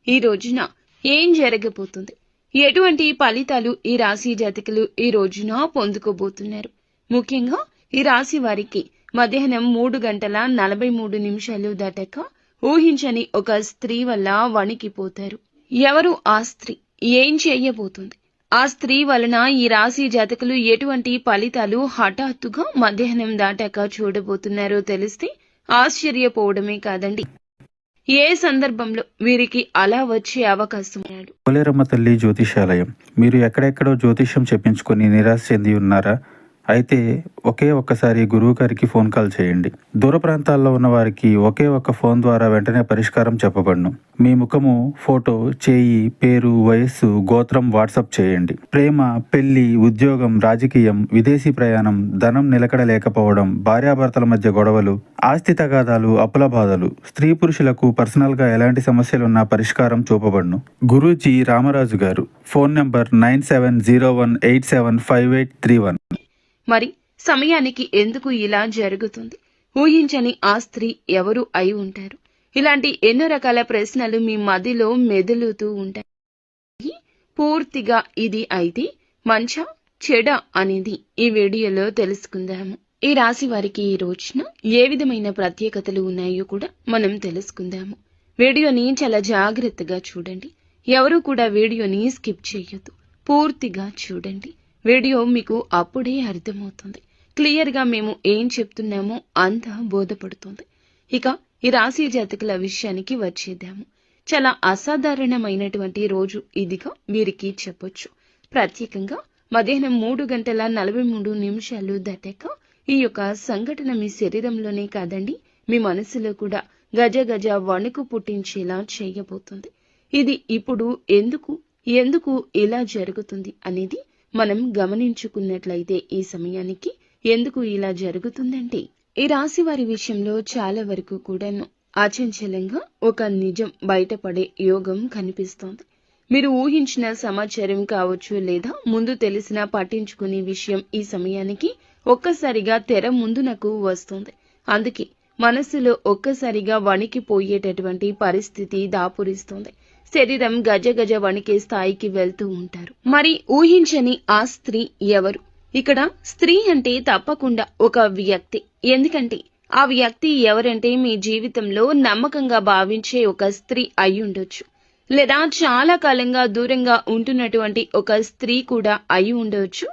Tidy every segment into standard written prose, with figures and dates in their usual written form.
ఈ రోజున ఏం జరగబోతుంది, ఎటువంటి ఫలితాలు ఈ రాశి జాతకులు ఈ రోజున పొందుకోబోతున్నారు. ముఖ్యంగా ఈ రాశి వారికి మధ్యాహ్నం 3:43 దాటాక ఊహించని ఒక స్త్రీ వల్ల వణికిపోతారు. ఎవరు ఆ స్త్రీ, ఏం చేయబోతుంది, ఆ స్త్రీ వలన ఈ రాశి జాతకులు ఎటువంటి ఫలితాలు హఠాత్తుగా మధ్యాహ్నం దాటాక చూడబోతున్నారో తెలిస్తే ఆశ్చర్యపోవడమే కాదండి, ఏ సందర్భంలో వీరికి అలా వచ్చే అవకాశం ఉన్నాడు. పోలేరమ్మ తల్లి జ్యోతిషాలయం. మీరు ఎక్కడెక్కడో జ్యోతిష్యం చెప్పించుకొని నిరాశ చెంది ఉన్నారా? అయితే ఒక్కసారి గురువు గారికి ఫోన్ కాల్ చేయండి. దూర ప్రాంతాల్లో ఉన్న వారికి ఒకే ఒక్క ఫోన్ ద్వారా వెంటనే పరిష్కారం చెప్పబడును. మీ ముఖము, ఫోటో, చేయి, పేరు, వయస్సు, గోత్రం వాట్సాప్ చేయండి. ప్రేమ, పెళ్లి, ఉద్యోగం, రాజకీయం, విదేశీ ప్రయాణం, ధనం నిలకడ లేకపోవడం, భార్యాభర్తల మధ్య గొడవలు, ఆస్తి తగాదాలు, అప్పుల బాధలు, స్త్రీ పురుషులకు పర్సనల్ గా ఎలాంటి సమస్యలున్నా పరిష్కారం చూపబడును. గురూజీ రామరాజు గారు. Phone number 9701875831. మరి సమయానికి ఎందుకు ఇలా జరుగుతుంది? ఊహించని ఆ స్త్రీ ఎవరు అయి ఉంటారు? ఇలాంటి ఎన్నో రకాల ప్రశ్నలు మీ మదిలో మెదులుతూ ఉంటాయి. పూర్తిగా ఇది అయితే మంచా చెడా అనేది ఈ వీడియోలో తెలుసుకుందాము. ఈ రాశి వారికి ఈ రోజున ఏ విధమైన ప్రత్యేకతలు ఉన్నాయో కూడా మనం తెలుసుకుందాము. వీడియోని చాలా జాగ్రత్తగా చూడండి. ఎవరు కూడా వీడియోని స్కిప్ చేయొద్దు, పూర్తిగా చూడండి. వీడియో మీకు అప్పుడే అర్థమవుతుంది. క్లియర్గా మేము ఏం చెప్తున్నామో అంతా బోధపడుతుంది. ఇక ఈ రాశి జాతకుల విషయానికి వచ్చేద్దాము. చాలా అసాధారణమైనటువంటి రోజు ఇదిగా వీరికి చెప్పొచ్చు. ప్రత్యేకంగా మధ్యాహ్నం 3:43 దాటాక ఈ యొక్క సంఘటన మీ శరీరంలోనే కాదండి, మీ మనసులో కూడా గజ గజ వణుకు పుట్టించేలా చేయబోతుంది. ఇది ఇప్పుడు ఎందుకు ఇలా జరుగుతుంది అనేది మనం గమనించుకున్నట్లయితే ఈ సమయానికి ఎందుకు ఇలా జరుగుతుందంటే, ఈ రాశి వారి విషయంలో చాలా వరకు కూడాను అచంచలంగా ఒక నిజం బయటపడే యోగం కనిపిస్తోంది. మీరు ఊహించిన సమాచారం కావచ్చు, లేదా ముందు తెలిసిన పట్టించుకునే విషయం ఈ సమయానికి ఒక్కసారిగా తెర ముందునకు వస్తుంది. అందుకే మనసులో ఒక్కసారిగా వణికిపోయేటటువంటి పరిస్థితి దాపురిస్తుంది. శరీరం గజ గజ వణికే స్థాయికి వెళ్తూ ఉంటారు. మరి ఊహించని ఆ స్త్రీ ఎవరు? ఇక్కడ స్త్రీ అంటే తప్పకుండా ఒక వ్యక్తి. ఎందుకంటే ఆ వ్యక్తి ఎవరంటే మీ జీవితంలో నమ్మకంగా భావించే ఒక స్త్రీ అయి ఉండొచ్చు, లేదా చాలా కాలంగా దూరంగా ఉంటున్నటువంటి ఒక స్త్రీ కూడా అయి ఉండవచ్చు.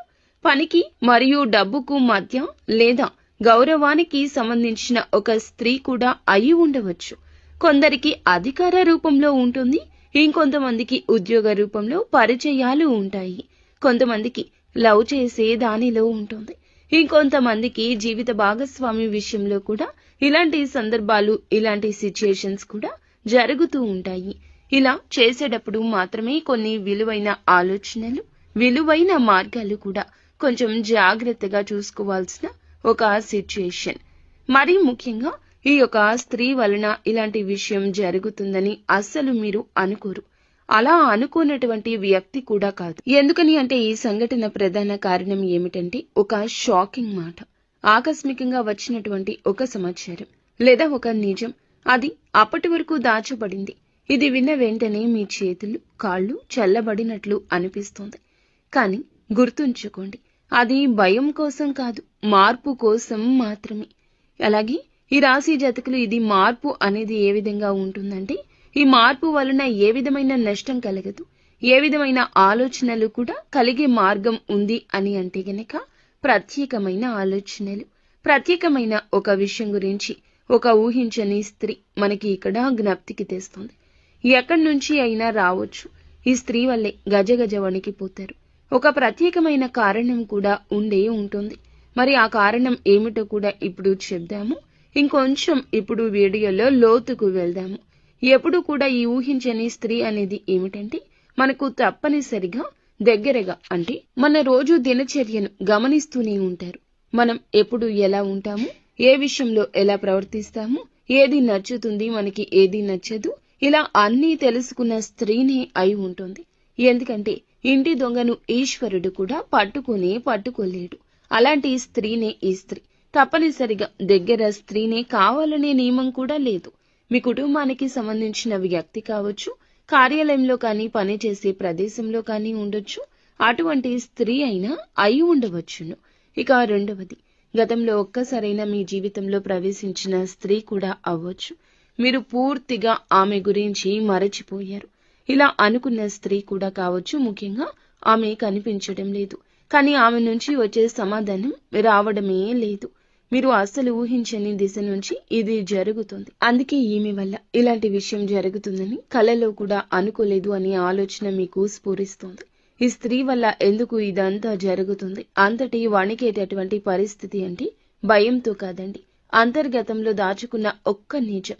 పనికి మరియు డబ్బుకు మధ్య లేదా గౌరవానికి సంబంధించిన ఒక స్త్రీ కూడా అయి ఉండవచ్చు. కొందరికి అధికార రూపంలో ఉంటుంది, ఇంకొంతమందికి ఉద్యోగ రూపంలో పరిచయాలు ఉంటాయి. కొంతమందికి లవ్ చేసే దానిలో ఉంటుంది, ఇంకొంతమందికి జీవిత భాగస్వామి విషయంలో కూడా ఇలాంటి సందర్భాలు, ఇలాంటి సిచ్యుయేషన్స్ కూడా జరుగుతూ ఉంటాయి. ఇలా చేసేటప్పుడు మాత్రమే కొన్ని విలువైన ఆలోచనలు, విలువైన మార్గాలు కూడా కొంచెం జాగ్రత్తగా చూసుకోవాల్సిన ఒక సిచ్యుయేషన్. మరీ ముఖ్యంగా ఈ యొక్క స్త్రీ వలన ఇలాంటి విషయం జరుగుతుందని అస్సలు మీరు అనుకోరు. అలా అనుకున్నటువంటి వ్యక్తి కూడా కాదు. ఎందుకని అంటే ఈ సంఘటన ప్రధాన కారణం ఏమిటంటే ఒక షాకింగ్ మాట, ఆకస్మికంగా వచ్చినటువంటి ఒక సమాచారం లేదా ఒక నిజం. అది అప్పటి వరకు దాచబడింది. ఇది విన్న వెంటనే మీ చేతులు, కాళ్ళు చల్లబడినట్లు అనిపిస్తుంది. కానీ గుర్తుంచుకోండి, అది భయం కోసం కాదు, మార్పు కోసం మాత్రమే. అలాగే ఈ రాశి జాతకులు ఇది మార్పు అనేది ఏ విధంగా ఉంటుందంటే, ఈ మార్పు వలన ఏ విధమైన నష్టం కలగదు, ఏ విధమైన ఆలోచనలు కూడా కలిగే మార్గం ఉంది అని అంటే గనక ప్రత్యేకమైన ఆలోచనలు, ప్రత్యేకమైన ఒక విషయం గురించి ఒక ఊహించని స్త్రీ మనకి ఇక్కడ జ్ఞప్తికి తెస్తుంది. ఎక్కడి నుంచి అయినా రావచ్చు. ఈ స్త్రీ వల్లే గజ గజ వణికిపోతారు. ఒక ప్రత్యేకమైన కారణం కూడా ఉండే ఉంటుంది. మరి ఆ కారణం ఏమిటో కూడా ఇప్పుడు చెప్దాము. ఇంకొంచెం ఇప్పుడు వీడియోలో లోతుకు వెళ్దాము. ఎప్పుడు కూడా ఈ ఊహించని స్త్రీ అనేది ఏమిటంటే, మనకు తప్పనిసరిగా దగ్గరగా అంటే మన రోజు దినచర్యను గమనిస్తూనే ఉంటారు. మనం ఎప్పుడు ఎలా ఉంటాము, ఏ విషయంలో ఎలా ప్రవర్తిస్తాము, ఏది నచ్చుతుంది, మనకి ఏది నచ్చదు, ఇలా అన్నీ తెలుసుకున్న స్త్రీనే అయి ఉంటుంది. ఎందుకంటే ఇంటి దొంగను ఈశ్వరుడు కూడా పట్టుకోలేడు. అలాంటి స్త్రీనే ఈ స్త్రీ. తప్పనిసరిగా దగ్గర స్త్రీనే కావాలనే నియమం కూడా లేదు. మీ కుటుంబానికి సంబంధించిన వ్యక్తి కావచ్చు, కార్యాలయంలో కానీ పనిచేసే ప్రదేశంలో కానీ ఉండొచ్చు. అటువంటి స్త్రీ అయినా అయి ఉండవచ్చును. ఇక రెండవది, గతంలో ఒక్కసారైనా మీ జీవితంలో ప్రవేశించిన స్త్రీ కూడా అవ్వచ్చు. మీరు పూర్తిగా ఆమె గురించి మరచిపోయారు. ఇలా అనుకున్న స్త్రీ కూడా కావచ్చు. ముఖ్యంగా ఆమె కనిపించడం లేదు, కానీ ఆమె నుంచి వచ్చే సమాధానం రావడమే లేదు. మీరు అస్సలు ఊహించని దిశ నుంచి ఇది జరుగుతుంది. అందుకే ఈమె వల్ల ఇలాంటి విషయం జరుగుతుందని కలలో కూడా అనుకోలేదు అనే ఆలోచన మీకు స్ఫురిస్తోంది. ఈ స్త్రీ వల్ల ఎందుకు ఇదంతా జరుగుతుంది? అంతటి వణికేటటువంటి పరిస్థితి అంటే భయంతో కాదండి, అంతర్గతంలో దాచుకున్న ఒక్క నిజం,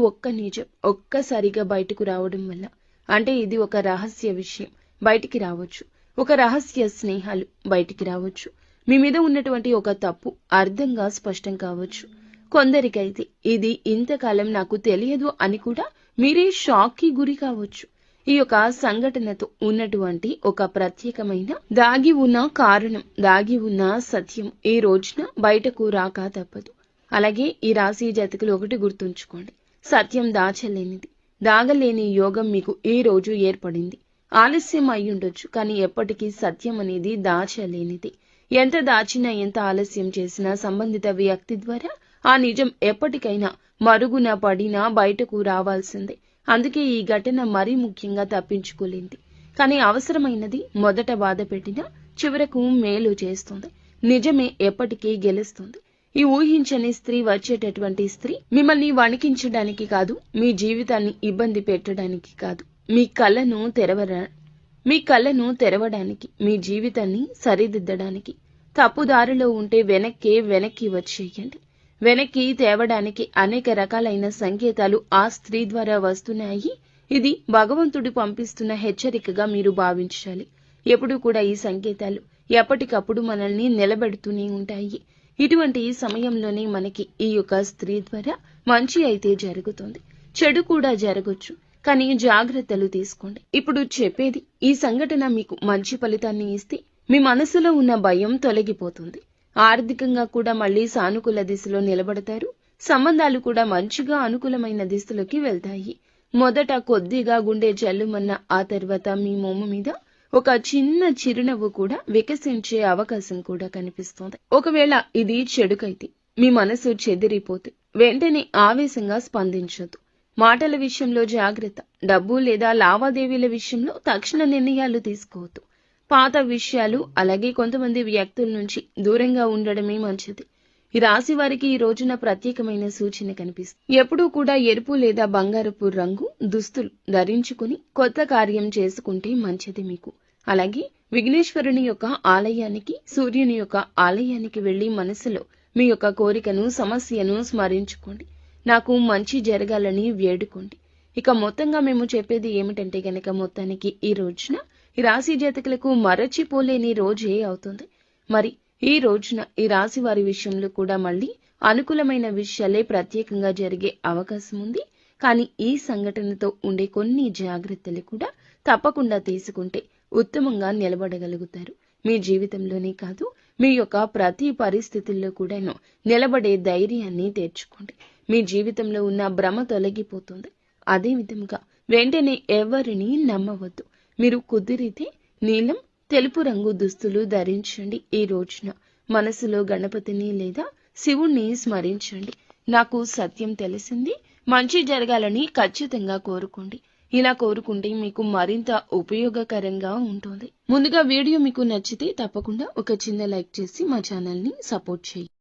ఒక్క నిజం ఒక్కసారిగా బయటకు రావడం వల్ల. అంటే ఇది ఒక రహస్య విషయం బయటికి రావచ్చు, ఒక రహస్య స్నేహాలు బయటికి రావచ్చు, మీ మీద ఉన్నటువంటి ఒక తప్పు అర్థంగా స్పష్టం కావచ్చు. కొందరికైతే ఇది ఇంతకాలం నాకు తెలియదు అని కూడా మీరే షాక్కి గురి కావచ్చు. ఈ యొక్క సంఘటనతో ఉన్నటువంటి ఒక ప్రత్యేకమైన దాగి ఉన్న కారణం, దాగి ఉన్న సత్యం ఈ రోజున బయటకు రాక తప్పదు. అలాగే ఈ రాశి జాతకులు ఒకటి గుర్తుంచుకోండి, సత్యం దాచలేనిది, దాగలేని యోగం మీకు ఈ రోజు ఏర్పడింది. ఆలస్యం అయి ఉండొచ్చు, కానీ ఎప్పటికీ సత్యం అనేది దాచలేనిది. ఎంత దాచినా, ఎంత ఆలస్యం చేసినా సంబంధిత వ్యక్తి ద్వారా ఆ నిజం ఎప్పటికైనా మరుగున పడినా బయటకు రావాల్సిందే. అందుకే ఈ ఘటన మరీ ముఖ్యంగా తప్పించుకోలేంది. కానీ అవసరమైనది మొదట బాధ పెట్టినా చివరకు మేలు చేస్తుంది. నిజమే ఎప్పటికీ గెలుస్తుంది. ఈ ఊహించని స్త్రీ వచ్చేటటువంటి స్త్రీ మిమ్మల్ని వణికించడానికి కాదు, మీ జీవితాన్ని ఇబ్బంది పెట్టడానికి కాదు, మీ కళ్ళను తెరవడానికి, మీ జీవితాన్ని సరిదిద్దడానికి. తప్పుదారిలో ఉంటే వెనక్కి వచ్చేయండి. వెనక్కి తేవడానికి అనేక రకాలైన సంకేతాలు ఆ స్త్రీ ద్వారా వస్తున్నాయి. ఇది భగవంతుడు పంపిస్తున్న హెచ్చరికగా మీరు భావించాలి. ఎప్పుడూ కూడా ఈ సంకేతాలు ఎప్పటికప్పుడు మనల్ని నిలబెడుతూనే ఉంటాయి. ఇటువంటి సమయంలోనే మనకి ఈ యొక్క స్త్రీ ద్వారా మంచి అయితే జరుగుతుంది, చెడు కూడా జరగొచ్చు. కానీ జాగ్రత్తలు తీసుకోండి. ఇప్పుడు చెప్పేది, ఈ సంఘటన మీకు మంచి ఫలితాన్ని ఇస్తే మీ మనసులో ఉన్న భయం తొలగిపోతుంది. ఆర్థికంగా కూడా మళ్ళీ సానుకూల దిశలో నిలబడతారు. సంబంధాలు కూడా మంచిగా అనుకూలమైన దిశలోకి వెళ్తాయి. మొదట కొద్దిగా గుండె జల్లుమన్న ఆ తర్వాత మీ మొమ్ము మీద ఒక చిన్న చిరునవ్వు కూడా వికసించే అవకాశం కూడా కనిపిస్తోంది. ఒకవేళ ఇది చెడుకైతే, మీ మనసు చెదిరిపోతే వెంటనే ఆవేశంగా స్పందించొద్దు. మాటల విషయంలో జాగ్రత్త. డబ్బు లేదా లావాదేవీల విషయంలో తక్షణ నిర్ణయాలు తీసుకోవద్దు. పాత విషయాలు అలాగే కొంతమంది వ్యక్తుల నుంచి దూరంగా ఉండడమే మంచిది. ఈ రాశి వారికి ఈ రోజున ప్రత్యేకమైన సూచన కనిపిస్తుంది. ఎప్పుడూ కూడా ఎరుపు లేదా బంగారపు రంగు దుస్తులు ధరించుకుని కొత్త కార్యం చేసుకుంటే మంచిది మీకు. అలాగే విఘ్నేశ్వరుని యొక్క ఆలయానికి, సూర్యుని యొక్క ఆలయానికి వెళ్లి మనసులో మీ యొక్క కోరికను, సమస్యను స్మరించుకోండి. నాకు మంచి జరగాలని వేడుకోండి. ఇక మొత్తంగా మేము చెప్పేది ఏమిటంటే గనక, మొత్తానికి ఈ రోజున ఈ రాశి జాతకులకు మరచిపోలేని రోజే అవుతుంది. మరి ఈ రోజున ఈ రాశి వారి విషయంలో కూడా మళ్ళీ అనుకూలమైన విషయాలే ప్రత్యేకంగా జరిగే అవకాశం ఉంది. కానీ ఈ సంఘటనతో ఉండే కొన్ని జాగ్రత్తలు కూడా తప్పకుండా తీసుకుంటే ఉత్తమంగా నిలబడగలుగుతారు. మీ జీవితంలోనే కాదు, మీ యొక్క ప్రతి పరిస్థితుల్లో కూడాను నిలబడే ధైర్యాన్ని తెచ్చుకోండి. మీ జీవితంలో ఉన్న భ్రమ తొలగిపోతుంది. అదే విధముగా వెంటనే ఎవరిని నమ్మవద్దు. మీరు కుదిరితే నీలం, తెలుపు రంగు దుస్తులు ధరించండి. ఈ రోజున మనసులో గణపతిని లేదా శివుణ్ణి స్మరించండి. నాకు సత్యం తెలిసింది, మంచి జరగాలని ఖచ్చితంగా కోరుకోండి. ఇలా కోరుకుంటే మీకు మరింత ఉపయోగకరంగా ఉంటుంది. ముందుగా వీడియో మీకు నచ్చితే తప్పకుండా ఒక చిన్న లైక్ చేసి మా ఛానల్ని సపోర్ట్ చేయండి.